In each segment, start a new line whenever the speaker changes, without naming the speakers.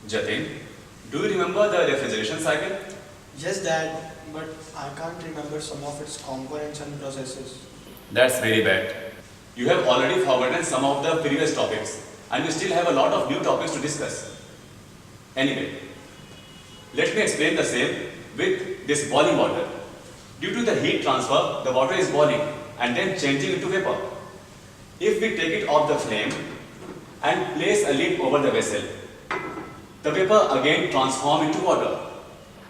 Jatin, do you remember the refrigeration cycle?
Yes, Dad, but I can't remember some of its components and processes.
That's very bad. You have already forgotten some of the previous topics and we still have a lot of new topics to discuss. Anyway, let me explain the same with this boiling water. Due to the heat transfer, the water is boiling and then changing into vapor. If we take it off the flame and place a lid over the vessel, the vapor again transforms into water.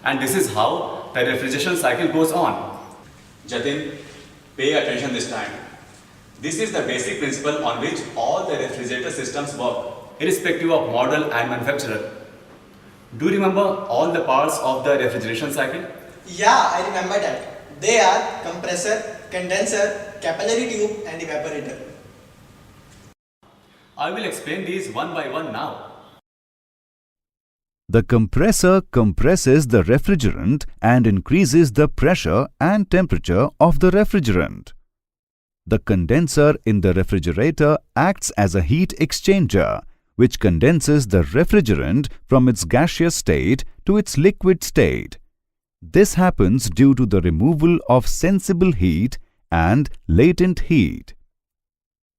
And this is how the refrigeration cycle goes on. Jatin, pay attention this time. This is the basic principle on which all the refrigerator systems work, irrespective of model and manufacturer. Do you remember all the parts of the refrigeration cycle?
Yeah, I remember that. They are compressor, condenser, capillary tube and evaporator.
I will explain these one by one now.
The compressor compresses the refrigerant and increases the pressure and temperature of the refrigerant. The condenser in the refrigerator acts as a heat exchanger, which condenses the refrigerant from its gaseous state to its liquid state. This happens due to the removal of sensible heat and latent heat.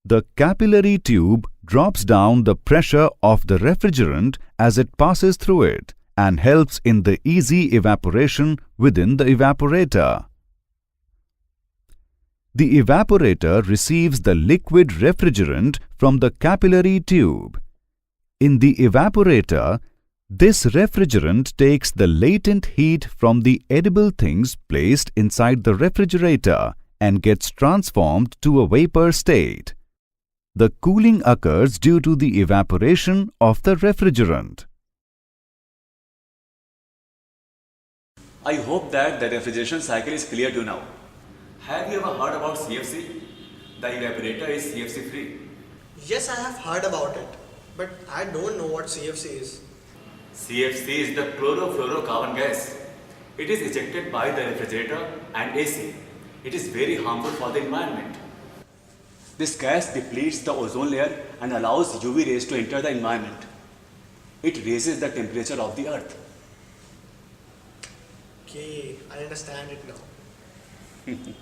The capillary tube drops down the pressure of the refrigerant as it passes through it and helps in the easy evaporation within the evaporator. The evaporator receives the liquid refrigerant from the capillary tube. In the evaporator, this refrigerant takes the latent heat from the edible things placed inside the refrigerator and gets transformed to a vapor state. The cooling occurs due to the evaporation of the refrigerant.
I hope that the refrigeration cycle is clear to you now. Have you ever heard about CFC? The evaporator is CFC free.
Yes, I have heard about it, but I don't know what CFC is.
CFC is the chlorofluorocarbon gas. It is ejected by the refrigerator and AC. It is very harmful for the environment. This gas depletes the ozone layer and allows UV rays to enter the environment. It raises the temperature of the earth.
Okay, I understand it now.